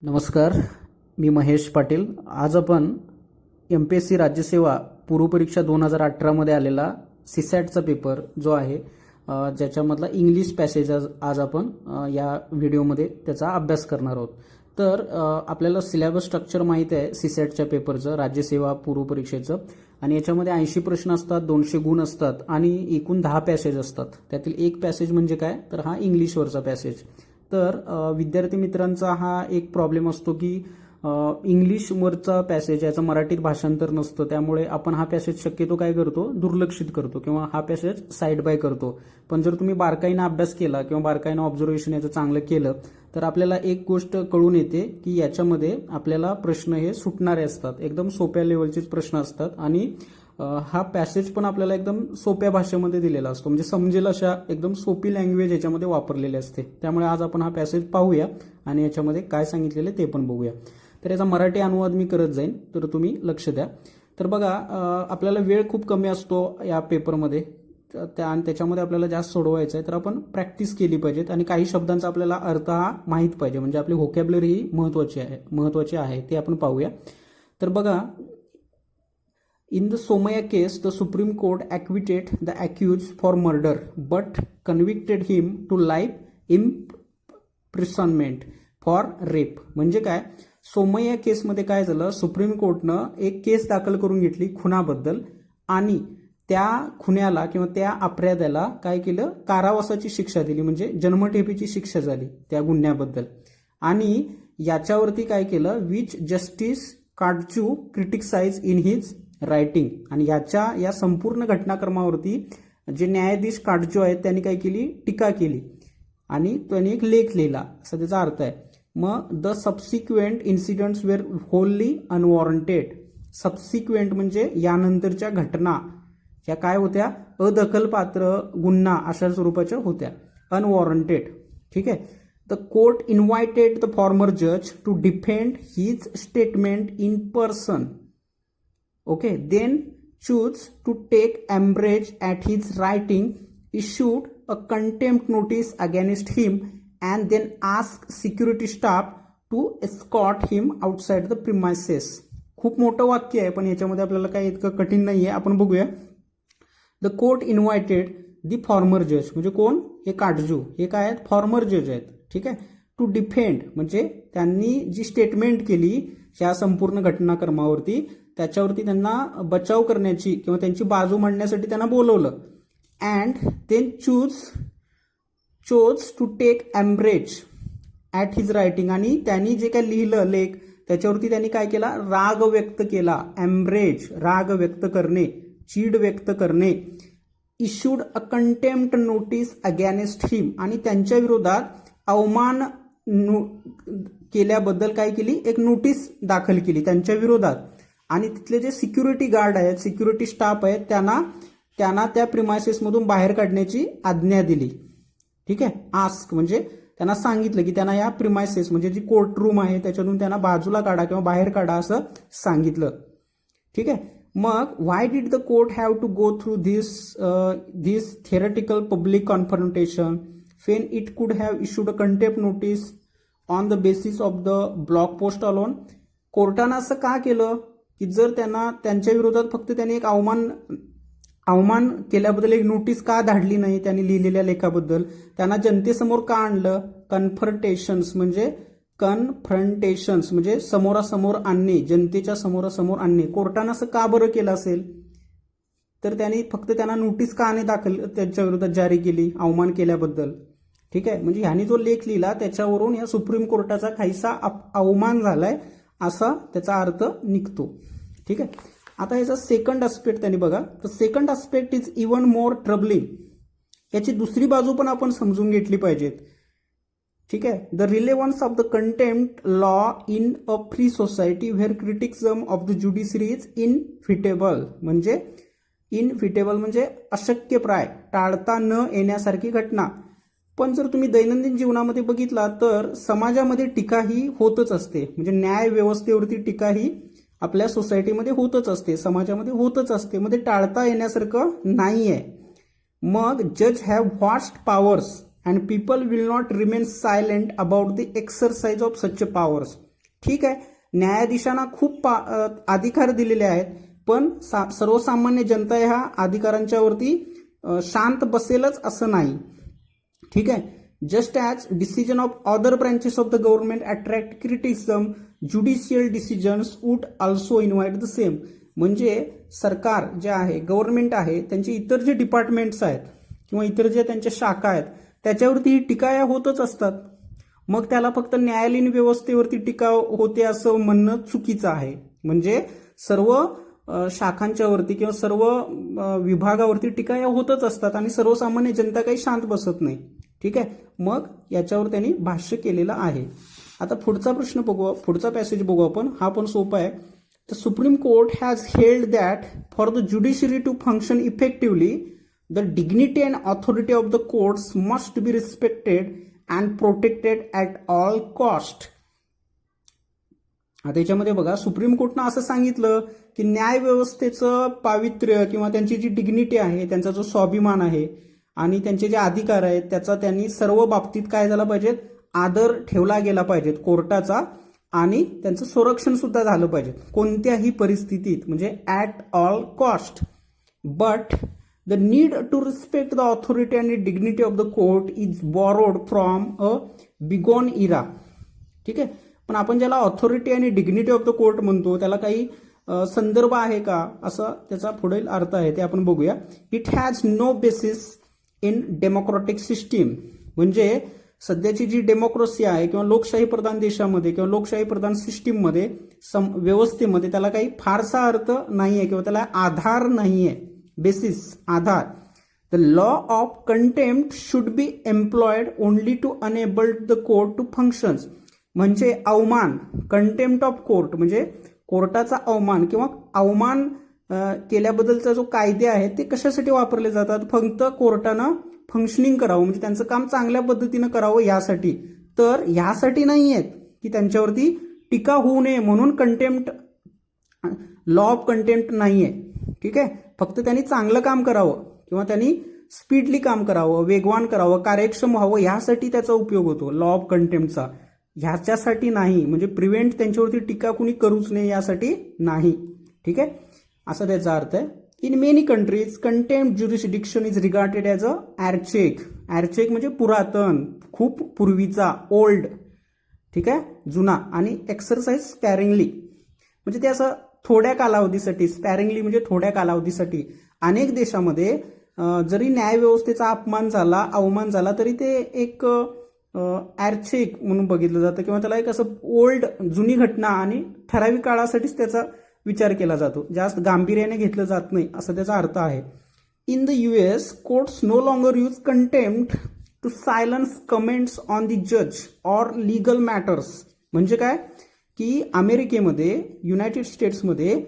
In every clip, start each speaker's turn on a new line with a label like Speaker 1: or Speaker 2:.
Speaker 1: नमस्कार, मी महेश पाटील. आज आपण MPSC राज्यसेवा पूर्वपरीक्षा 2018 आलेला सीसॅटचा पेपर जो आहे ज्याच्यामधला इंग्लिश पॅसेज आज आपण या व्हिडिओमध्ये त्याचा अभ्यास करणार आहोत. तर आपल्याला सिलेबस स्ट्रक्चर माहिती आहे सीसॅटच्या पेपरचं, राज्यसेवा पूर्वपरीक्षेचं. आणि याच्यामध्ये 80 प्रश्न असतात, 200 गुण असतात आणि एकूण 10 पॅसेज असतात. त्यातील एक पॅसेज म्हणजे काय, तर हा इंग्लिशवरचा पॅसेज. तर विद्यार्थी मित्रांचा हा एक प्रॉब्लेम असतो की इंग्लिशवरचा पॅसेज याचं मराठीत भाषांतर नसतं, त्यामुळे आपण हा पॅसेज शक्यतो काय करतो, दुर्लक्षित करतो किंवा हा पॅसेज साईड बाय करतो. पण जर तुम्ही बारकाईनं अभ्यास केला किंवा बारकाईनं ऑब्झर्वेशन याचं चांगलं केलं तर आपल्याला एक गोष्ट कळून येते की याच्यामध्ये आपल्याला प्रश्न हे सुटणारे असतात, एकदम सोप्या लेवलचेच प्रश्न असतात. आणि हा पॅसेज पण आपल्याला एकदम सोप्या भाषेमध्ये दिलेला असतो, म्हणजे समजेल अशा एकदम सोपी लँग्वेज याच्यामध्ये वापरलेली असते. त्यामुळे आज आपण हा पॅसेज पाहूया आणि याच्यामध्ये काय सांगितलेले ते पण बघूया. तर याचा मराठी अनुवाद मी करत जाईन, तर तुम्ही लक्ष द्या. तर बघा, आपल्याला वेळ खूप कमी असतो या पेपरमध्ये आणि त्याच्यामध्ये आपल्याला जास्त सोडवायचं आहे, तर आपण प्रॅक्टिस केली पाहिजेत आणि काही शब्दांचा आपल्याला अर्थ हा माहीत पाहिजे, म्हणजे आपली व्होकॅब्युलरी ही महत्वाची आहे ते आपण पाहूया. तर बघा, in the Somaya case, the Supreme Court acquitted the accused for murder but convicted him to life imprisonment for rape. म्हणजे काय, सोमय्या केसमध्ये काय झालं, सुप्रीम कोर्टनं एक केस दाखल करून घेतली खुनाबद्दल आणि त्या खुन्याला किंवा त्या अपराध्याला काय केलं, कारावासाची शिक्षा दिली, म्हणजे जन्मठेपेची शिक्षा झाली त्या गुन्ह्याबद्दल. आणि याच्यावरती काय केलं, which Justice Katju criticize in his writing. आणि या संपूर्ण घटनाक्रमावरती जे न्यायाधीश काटजू आहेत त्यांनी काय केली, टीका केली आणि त्यांनी एक लेख लिहिला, असा त्याचा अर्थ आहे. मग the subsequent incidents were wholly unwarranted. Subsequent म्हणजे यानंतरच्या घटना ह्या काय होत्या, अदखलपात्र गुन्हा अशा स्वरूपाच्या होत्या, अनवॉरंटेड. ठीक आहे. The court invited the former जज to defend his statement in person. Okay, then choose to take umbrage at his writing, issued a contempt notice against him, and then asked security staff to escort him outside the premises. खूप मोठं वाक्य आहे, पण याच्यामध्ये आपल्याला काही इतकं कठीण नाही आहे, आपण बघूया. The court invited the former जज, म्हणजे कोण, हे काटजू, हे काय आहेत, फॉर्मर जज आहेत. ठीक आहे. टू डिफेंड म्हणजे त्यांनी जी स्टेटमेंट केली ह्या संपूर्ण घटनाक्रमावरती त्याच्यावरती त्यांना बचाव करण्याची किंवा त्यांची बाजू मांडण्यासाठी त्यांना बोलवलं. And then chose to take umbrage at his writing. आणि त्यांनी जे काय लिहिलं लेख त्याच्यावरती त्यांनी काय केला, राग व्यक्त केला. एम्ब्रेज, राग व्यक्त करणे, चीड व्यक्त करणे. Issued a contempt notice against him. आणि त्यांच्या विरोधात अवमान केल्याबद्दल काय केली, एक नोटीस दाखल केली त्यांच्या विरोधात. आणि तिथले जे सिक्युरिटी गार्ड आहेत, सिक्युरिटी स्टाफ आहेत, त्यांना त्या प्रिमायसेसमधून बाहेर काढण्याची आज्ञा दिली. ठीक आहे. आस्क म्हणजे त्यांना सांगितलं की त्यांना या प्रिमायसेस म्हणजे जी कोर्ट रूम आहे त्याच्यातून त्यांना बाजूला काढा किंवा बाहेर काढा असं सांगितलं. ठीक आहे. मग why did the court have to go through this theatrical public confrontation when it could have issued a contempt notice on the basis of the blog post alone. कोर्टानं असं का केलं की जर त्यांच्या विरोधात फक्त त्यांनी एक अवमान केल्याबद्दल एक नोटीस का धाडली नाही त्यांनी लिहिलेल्या लेखाबद्दल, त्यांना जनतेसमोर का आणलं. कन्फ्रंटेशन्स म्हणजे समोरासमोर आणणे, जनतेच्या समोरासमोर आणणे. कोर्टानं असं का बरं केलं असेल, तर त्यांनी फक्त त्यांना नोटीस का नाही दाखल त्यांच्या विरोधात जारी केली अवमान केल्याबद्दल. ठीक आहे. म्हणजे ह्यानी जो लेख लिहिला त्याच्यावरून या सुप्रीम कोर्टाचा काहीसा अवमान झालाय असा त्याचा अर्थ निघतो. ठीक आहे. आता याचा सेकंड आस्पेक्ट त्यांनी बघा, तर second aspect is even more troubling. याची दुसरी बाजू पण आपण समजून घेतली पाहिजेत. ठीक आहे. The relevance of the contempt law in a free society where criticism of the judiciary is inevitable. म्हणजे अशक्यप्राय, टाळता न येण्यासारखी घटना. पण जर तुम्ही दैनंदिन जीवनामध्ये बघितला तर समाजामध्ये टीका ही होतच असते, म्हणजे न्याय व्यवस्थेवरती टीका ही आपल्या सोसायटीमध्ये होतच असते, समाजामध्ये होतच असते. मध्ये टाळता येण्यासारखं नाही आहे. मग जज have vast powers and people will not remain silent about the exercise of such powers. ठीक आहे, न्यायाधीशांना खूप अधिकार दिलेले आहेत, पण सर्वसामान्य जनता ह्या अधिकारांच्यावरती शांत बसेलच असं नाही. ठीक आहे. Just as decision of other branches of the government attract criticism, judicial decisions would also invite the same. म्हणजे सरकार जे आहे, गव्हर्नमेंट आहे, त्यांचे इतर जे डिपार्टमेंट्स आहेत किंवा इतर जे त्यांच्या शाखा आहेत त्याच्यावरती ही टीका या होतच असतात. मग त्याला फक्त न्यायालयीन व्यवस्थेवरती टीका होते असं म्हणणं चुकीचं आहे. म्हणजे सर्व शाखांच्यावरती किंवा सर्व विभागावरती टीका या होतच असतात आणि सर्वसामान्य जनता काही शांत बसत नाही. ठीक आहे. मग याच्यावर त्यांनी भाष्य केलेलं आहे. आता पुढचा प्रश्न बघू, पुढचा पॅसेज बघू आपण. हा पण सोपा आहे. The supreme Court has held that for the judiciary to function effectively the dignity and authority of the courts must be respected and protected at all cost. आता याच्यामध्ये बघा, सुप्रीम कोर्टनं असं सांगितलं की न्याय व्यवस्थेचं पावित्र्य किंवा त्यांची जी डिग्निटी आहे, त्यांचा जो स्वाभिमान आहे आणि त्यांचे जे अधिकार आहेत त्याचा त्यांनी सर्व बाबतीत काय झाला पाहिजे, आदर ठेवला गेला पाहिजे कोर्टाचा, आणि त्यांचं संरक्षण सुद्धा झालं पाहिजे कोणत्याही परिस्थितीत, म्हणजे at all cost. But the need to respect the authority and dignity of the court is borrowed from a bygone era. ठीक आहे. पण आपण ज्याला ऑथॉरिटी आणि डिग्निटी ऑफ द कोर्ट म्हणतो त्याला काही संदर्भ आहे का, असा त्याचा पुढील अर्थ आहे, ते आपण बघूया. It has no basis in democratic system. म्हणजे सध्याची जी डेमोक्रेसी आहे किंवा लोकशाही प्रधान देशामध्ये किंवा लोकशाही प्रधान सिस्टीममध्ये व्यवस्थेमध्ये त्याला काही फारसा अर्थ नाहीये किंवा त्याला आधार नाहीये. बेसिस, आधार. The law of contempt should be employed only to enable the court to functions. म्हणजे अवमान, कंटेम्प्ट ऑफ कोर्ट म्हणजे कोर्टाचा अवमान किंवा अवमान केल्याबद्दलचा जो कायदे आहेत ते कशासाठी वापरले जातात, फक्त कोर्टानं फंक्शनिंग करावं, म्हणजे त्यांचं काम चांगल्या पद्धतीनं करावं यासाठी. तर यासाठी नाही आहेत की त्यांच्यावरती टीका होऊ नये म्हणून कंटेम्प्ट, लॉ ऑफ कंटेम्प्ट नाही आहे. ठीक आहे. फक्त त्यांनी चांगलं काम करावं किंवा त्यांनी स्पीडली काम करावं, वेगवान करावं, कार्यक्षम व्हावं यासाठी त्याचा उपयोग होतो लॉ ऑफ कंटेम्प्टचा, ह्याच्यासाठी नाही. म्हणजे प्रिव्हेंट, त्यांच्यावरती टीका कुणी करूच नये यासाठी नाही. ठीक आहे. असा त्याचा अर्थ आहे. In many countries contempt jurisdiction is regarded as a archaic. Archaic म्हणजे पुरातन, खूप पूर्वीचा, ओल्ड. ठीक आहे, जुना. आणि एक्सरसाइज स्पॅरिंगली म्हणजे ते असं थोड्या कालावधीसाठी, स्पॅरिंगली म्हणजे थोड्या कालावधीसाठी. अनेक देशामध्ये जरी न्यायव्यवस्थेचा अपमान झाला, अवमान झाला तरी ते एक ॲर्चेक म्हणून बघितलं जातं किंवा त्याला एक असं ओल्ड, जुनी घटना आणि ठराविक काळासाठीच त्याचा विचार केला जातो, जास्त गांभीर्याने घेतलं जात नाही, असा त्याचा अर्थ आहे. In the US courts no longer use contempt to silence comments on the जज ऑर लिगल मॅटर्स. म्हणजे काय की अमेरिकेमध्ये, युनायटेड स्टेट्समध्ये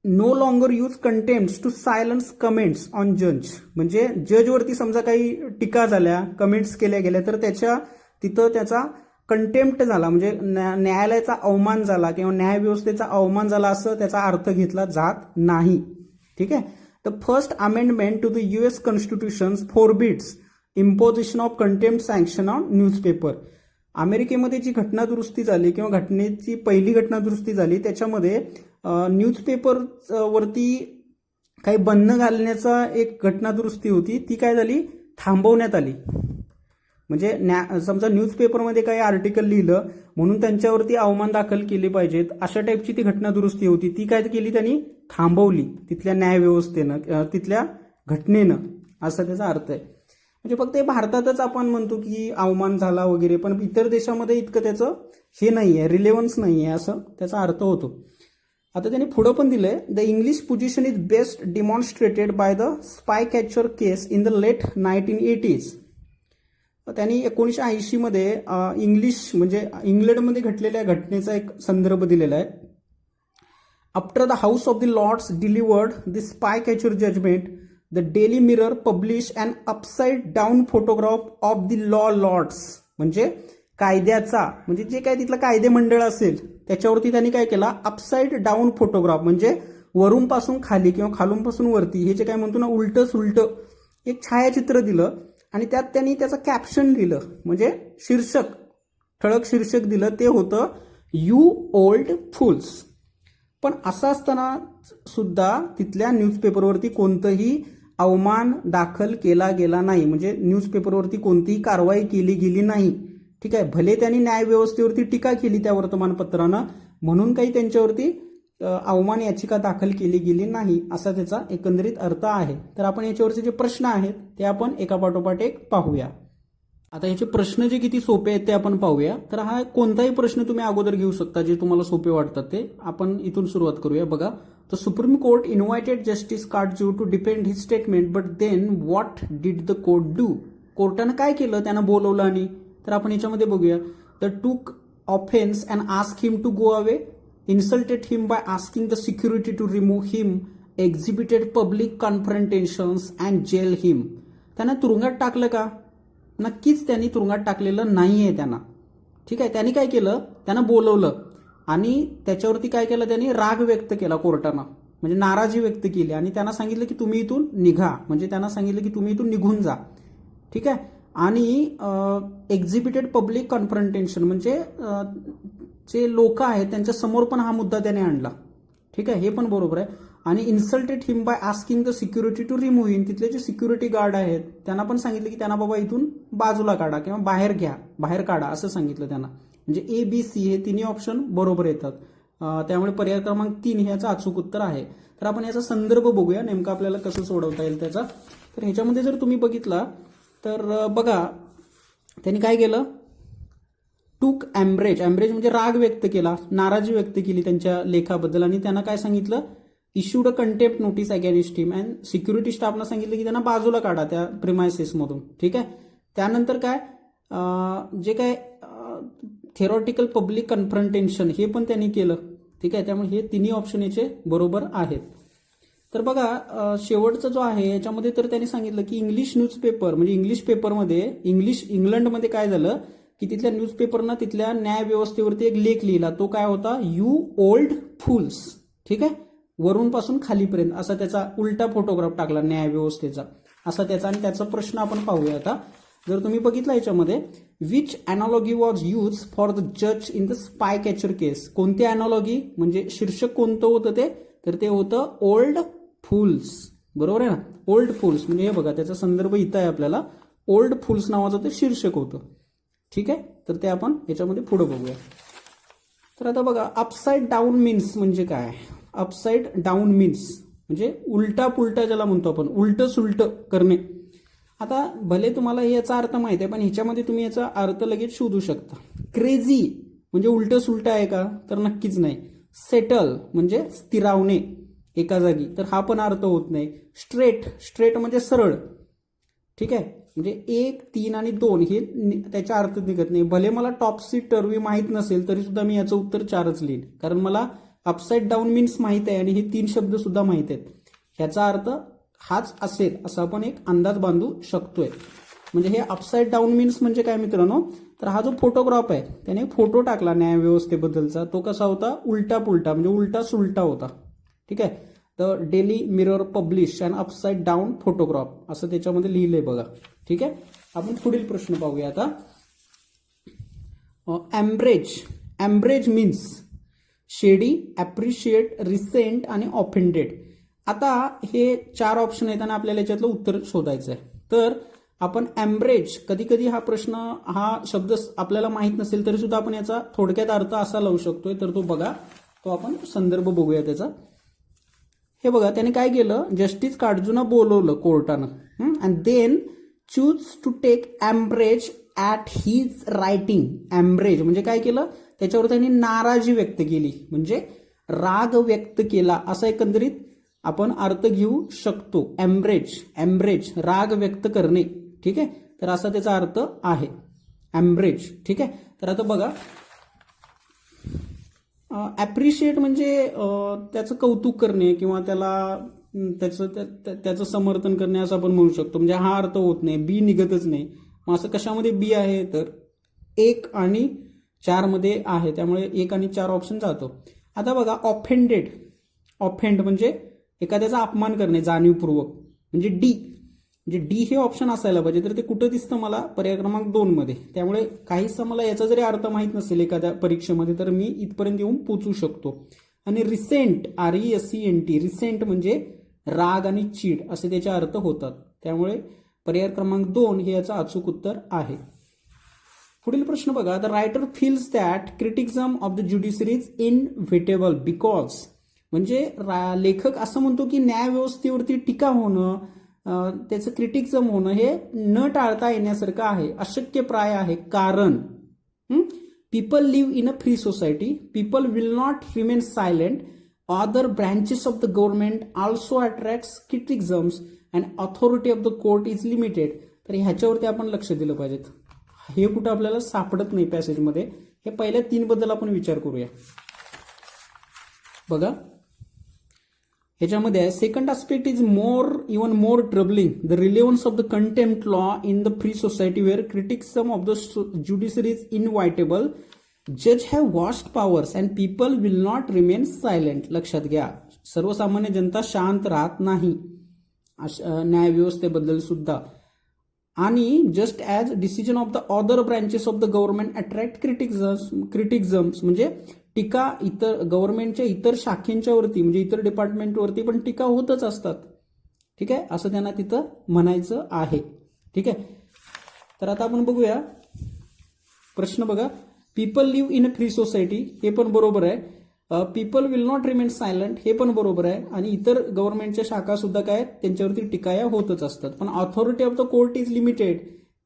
Speaker 1: no longer use contempt to silence comments on जज. म्हणजे जजवरती समजा काही टीका झाल्या, कमेंट्स केल्या गेल्या तर तिथं त्याचा कंटेम्प्ट झाला, म्हणजे न्यायालयाचा अवमान झाला किंवा न्यायव्यवस्थेचा अवमान झाला असं त्याचा अर्थ घेतला जात नाही. ठीक आहे. The first amendment to the US constitution forbids imposition of contempt sanction on newspaper. अमेरिकेमध्ये जी घटनादुरुस्ती झाली किंवा घटनेची पहिली घटनादुरुस्ती झाली त्याच्यामध्ये न्यूजपेपर वरती काही बंधन घालण्याचा एक घटनादुरुस्ती होती, ती काय झाली, थांबवण्यात आली. म्हणजे समजा न्यूजपेपरमध्ये काही आर्टिकल लिहिलं म्हणून त्यांच्यावरती अवमान दाखल केले पाहिजेत, अशा टाईपची ती घटनादुरुस्ती होती, ती काय केली त्यांनी, थांबवली तिथल्या न्यायव्यवस्थेनं, तिथल्या घटनेनं, असा त्याचा अर्थ आहे. म्हणजे फक्त हे भारतातच आपण म्हणतो की अवमान झाला वगैरे, पण इतर देशामध्ये इतकं त्याचं हे नाही आहे, रिलेव्हन्स नाही आहे, असं त्याचा अर्थ होतो. आता त्यांनी पुढं पण दिलंय, the English position is best demonstrated by the spy catcher case in the late 1980s. त्यांनी 1980 मध्ये इंग्लिश म्हणजे इंग्लंडमध्ये घडलेल्या घटनेचा एक संदर्भ दिलेला आहे. After the House of the Lords delivered the spy catcher judgment, the Daily Mirror publish and upside down photograph of the law lords. म्हणजे कायद्याचा, म्हणजे जे काय तिथलं कायदे मंडळ असेल त्याच्यावरती त्यांनी काय केला, अपसाइड डाऊन फोटोग्राफ म्हणजे वरून पासून खाली किंवा खालून पासून वरती, हे जे काय म्हणतो ना उलटं सुलटं, एक छायाचित्र दिलं आणि त्यात त्यांनी त्याचं कॅप्शन लिहिलं, म्हणजे शीर्षक ठळक शीर्षक दिलं ते होतं यू ओल्ड फुल्स. पण असं असताना सुद्धा तिथल्या न्यूजपेपरवरती कोणतंही अवमान दाखल केला गेला नाही, म्हणजे न्यूजपेपरवरती कोणतीही कारवाई केली गेली नाही. ठीक आहे, भले त्यांनी न्यायव्यवस्थेवरती टीका केली त्या वर्तमानपत्रानं, म्हणून काही त्यांच्यावरती अवमान याचिका दाखल केली गेली नाही, असा त्याचा एकंदरीत अर्थ आहे. तर आपण याच्यावरचे जे प्रश्न आहेत ते आपण एकापाठोपाठ एक पाहूया. आता याचे प्रश्न जे किती सोपे आहेत ते आपण पाहूया. तर हा कोणताही प्रश्न तुम्ही अगोदर घेऊ शकता जे तुम्हाला सोपे वाटतात ते. आपण इथून सुरुवात करूया. बघा, the supreme court invited justice Katju to defend his statement, but then what did the court do? कोर्टानं काय केलं? त्यांना बोलवलं आणि तर आपण याच्यामध्ये बघूया. The took offence and ask him to go away, insulted him by asking the security to remove him, exhibited public confrontations and jail him. त्यांना तुरुंगात टाकलं का? नक्कीच त्यांनी तुरुंगात टाकलेलं नाहीये त्यांना. ठीक आहे, त्यांनी काय केलं? त्यांना बोलवलं आणि त्याच्यावरती काय केलं? त्यांनी राग व्यक्त केला कोर्टानं, म्हणजे नाराजी व्यक्त केली आणि त्यांना सांगितलं की तुम्ही इथून निघा, म्हणजे त्यांना सांगितलं की तुम्ही इथून निघून जा. ठीक आहे, आणि एक्झिबिटेड पब्लिक कॉन्फ्रंटेशन म्हणजे जे लोक आहेत त्यांच्या समोर पण हा मुद्दा त्याने आणला. ठीक आहे, हे पण बरोबर आहे. आणि insulted him by asking the security to remove him, तिथले जे सिक्युरिटी गार्ड आहेत त्यांना पण सांगितलं की त्यांना बाबा इथून बाजूला काढा किंवा बाहेर घ्या, बाहेर काढा असं सांगितलं त्यांना. म्हणजे ए बी सी हे तिन्ही ऑप्शन बरोबर येतात. त्यामुळे पर्याय क्रमांक 3 हे याचं अचूक उत्तर आहे. तर आपण याचा संदर्भ बघूया नेमका आपल्याला कसं सोडवता येईल त्याचा. तर ह्याच्यामध्ये जर तुम्ही बघितला तर बघा त्यांनी काय केलं? टूक एम्ब्रेज, एम्ब्रेज म्हणजे राग व्यक्त केला, नाराजी व्यक्त केली त्यांच्या लेखाबद्दल आणि त्यांना काय सांगितलं? Issued a contempt notice against him and security स्टाफला सांगितलं की त्यांना बाजूला काढा त्या प्रिमायसेसमधून. ठीक आहे, त्यानंतर काय जे काय थेरॉटिकल पब्लिक कन्फ्रंटेशन हे पण त्यांनी केलं. ठीक आहे, त्यामुळे हे तिन्ही ऑप्शन याचे बरोबर आहेत. तर बघा शेवटचा जो आहे याच्यामध्ये तर त्यांनी सांगितलं की इंग्लिश न्यूजपेपर म्हणजे इंग्लिश पेपरमध्ये इंग्लंडमध्ये काय झालं की तिथल्या न्यूजपेपरनं तिथल्या न्यायव्यवस्थेवरती एक लेख लिहिला. तो काय होता? You old fools. ठीक आहे, वरून पासून खालीपर्यंत असा त्याचा उलटा फोटोग्राफ टाकला न्यायव्यवस्थेचा असा त्याचा. आणि त्याचा प्रश्न आपण पाहूया आता. जर तुम्ही बघितला याच्यामध्ये which analogy was use for the जज in the spy catcher case, कोणती अॅनॉलॉगी म्हणजे शीर्षक कोणतं होतं ते? तर ते होतं ओल्ड फुल्स. बरोबर आहे ना, ओल्ड फुल्स. म्हणजे हे बघा त्याचा संदर्भ इथं आहे आपल्याला. ओल्ड फुल्स नावाचं ते शीर्षक होतं. ठीक आहे, तर ते आपण याच्यामध्ये पुढे बघूया. तर आता बघा अपसाइड डाऊन मीन्स म्हणजे काय? अपसाइड डाऊन मीन्स म्हणजे उलटा पुलटा ज्याला म्हणतो आपण, उलट सुलट करणे. आता भले तुम्हाला याचा अर्थ माहिती आहे पण ह्याच्यामध्ये तुम्ही याचा अर्थ लगेच शोधू शकता. क्रेझी म्हणजे उलट सुलट आहे का? तर नक्कीच नाही. सेटल म्हणजे स्थिरावणे एका जागी, तर हा पण अर्थ होत नाही. स्ट्रेट म्हणजे सरळ. ठीक आहे, म्हणजे 1, 3 आणि 2 हे त्याचा अर्थ निघत नाही. भले मला टॉपसी टर्वी माहीत नसेल तरी सुद्धा मी याचं उत्तर 4च लिहीन, कारण मला अपसाइड डाऊन मीन्स माहित आहे आणि हे 3 शब्द सुद्धा माहित आहेत. ह्याचा अर्थ हाच असेल असा आपण एक अंदाज बांधू शकतोय. म्हणजे हे अपसाइड डाऊन मीन्स म्हणजे काय मित्रांनो? तर हा जो फोटोग्राफ आहे त्याने फोटो टाकला न्यायव्यवस्थेबद्दलचा, तो कसा होता? उलटा पुलटा म्हणजे उलटा सुलटा होता. ठीक आहे, the Daily Mirror publish and upside down photograph असं त्याच्यामध्ये लिहिलंय बघा. ठीक आहे, आपण पुढील प्रश्न पाहूया आता. एम्ब्रेज मीन्स शेडी, ॲप्रिशिएट, रिसेंट आणि ऑफेंडेड. आता हे 4 ऑप्शन आहेत आणि आपल्याला याच्यातलं उत्तर शोधायचं आहे. तर आपण एम्ब्रेज, कधी कधी हा प्रश्न हा शब्द आपल्याला माहीत नसेल तरी सुद्धा आपण याचा थोडक्यात अर्थ असा लावू शकतोय. तर तो बघा, तो आपण संदर्भ बघूया त्याचा. हे बघा त्याने काय केलं? जस्टिस काटजूना बोलवलं कोर्टानं and then choose to take umbrage at his writing. Umbrage म्हणजे काय केलं? त्याच्यावर त्यांनी नाराजी व्यक्त केली म्हणजे राग व्यक्त केला असा एकंदरीत आपण अर्थ घेऊ शकतो. एम्ब्रेज राग व्यक्त करणे. ठीक आहे, तर असा त्याचा अर्थ आहे एम्ब्रेज. ठीक आहे, तर आता बघा ॲप्रिशिएट म्हणजे त्याचं कौतुक करणे किंवा त्याला त्याचं समर्थन करणे असं आपण म्हणू शकतो. म्हणजे हा अर्थ होत नाही, बी निघतच नाही. मग असं कशामध्ये बी आहे? तर 1 आणि 4 मध्ये आहे, त्यामुळे 1 आणि 4 ऑप्शन जातो. आता बघा ऑफेंड म्हणजे एखाद्याचा अपमान करणे जाणीवपूर्वक म्हणजे डी. म्हणजे डी हे ऑप्शन असायला पाहिजे, तर ते कुठं दिसतं मला? पर्याय क्रमांक 2 मध्ये. त्यामुळे काहीसा मला याचा जरी अर्थ माहीत नसेल एखाद्या परीक्षेमध्ये तर मी इथपर्यंत येऊन पोचू शकतो. आणि रिसेंट, RESENT, रिसेंट म्हणजे राग आणि चीड असे त्याचे अर्थ होतात. त्यामुळे पर्याय क्रमांक 2 हे याचं अचूक उत्तर आहे. पुढील प्रश्न बघा. The writer feels that criticism of the judiciary is inevitable because, म्हणजे लेखक असं म्हणतो की न्यायव्यवस्थेवरती टीका होणं, त्याचं क्रिटिसिझम होणं हे न टाळता येण्यासारखं आहे, अशक्यप्राय आहे. कारण people live in a free society, people will not remain silent, other branches of the government also attracts criticisms and authority of the court is limited. तर ह्याच्यावरती आपण लक्ष दिलं पाहिजेत. हे कुठं आपल्याला सापडत नाही पॅसेजमध्ये. हे पहिल्या 3 बद्दल आपण विचार करूया. बघा ह्याच्यामध्ये second aspect is even more troubling, the relevance of the contempt law in the free society where criticism of the judiciary is inevitable, जज have vast powers and people will not remain silent. लक्षात घ्या, सर्वसामान्य जनता शांत राहत नाही न्यायव्यवस्थेबद्दल सुद्धा. आणि just as decision of the other branches of the government attract criticisms म्हणजे टीका इतर गव्हर्नमेंटच्या इतर शाखेंच्यावरती म्हणजे इतर डिपार्टमेंटवरती पण टीका होतच असतात. ठीक आहे, असं त्यांना तिथं म्हणायचं आहे. ठीक आहे, तर आता आपण बघूया प्रश्न. बघा, people live in a free society हे पण बरोबर आहे. People will not remain silent हे पण बरोबर आहे. आणि इतर गव्हर्नमेंटच्या शाखा सुद्धा काय त्यांच्यावरती टीका या होतच असतात. पण authority of the court is limited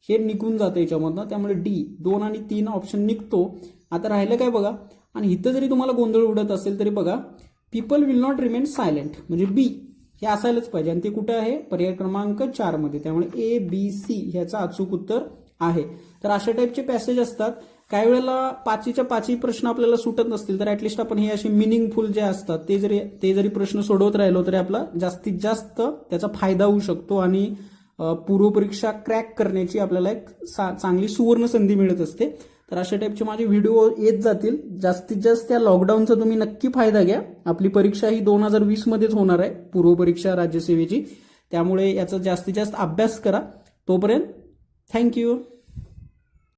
Speaker 1: हे निघून जातं याच्यामधनं. त्यामुळे डी 2 आणि 3 ऑप्शन निघतो. आता राहिलं काय बघा. आणि इथं जरी तुम्हाला गोंधळ उडत असेल तरी बघा, people will not remain silent म्हणजे बी हे असायलाच पाहिजे. आणि ते कुठं आहे? पर्याय क्रमांक 4 मध्ये. त्यामुळे ABC ह्याचा अचूक उत्तर आहे. तर अशा टाईपचे पॅसेज असतात. काही वेळेला 5च्या 5 प्रश्न आपल्याला सुटत नसतील तर ऍटलिस्ट आपण हे असे मिनिंगफुल जे असतात ते जरी प्रश्न सोडवत राहिलो तरी आपला जास्तीत जास्त त्याचा फायदा होऊ शकतो. आणि पूर्वपरीक्षा क्रॅक करण्याची आपल्याला एक चांगली सुवर्ण संधी मिळत असते. तर अशा टाईपचे माझे व्हिडिओ येत जातील. जास्तीत जास्त त्या लॉकडाऊनचा तुम्ही नक्की फायदा घ्या. आपली परीक्षा ही 2020 मध्येच होणार आहे, पूर्वपरीक्षा राज्यसेवेची. त्यामुळे याचा जास्तीत जास्त अभ्यास करा. तोपर्यंत थँक्यू.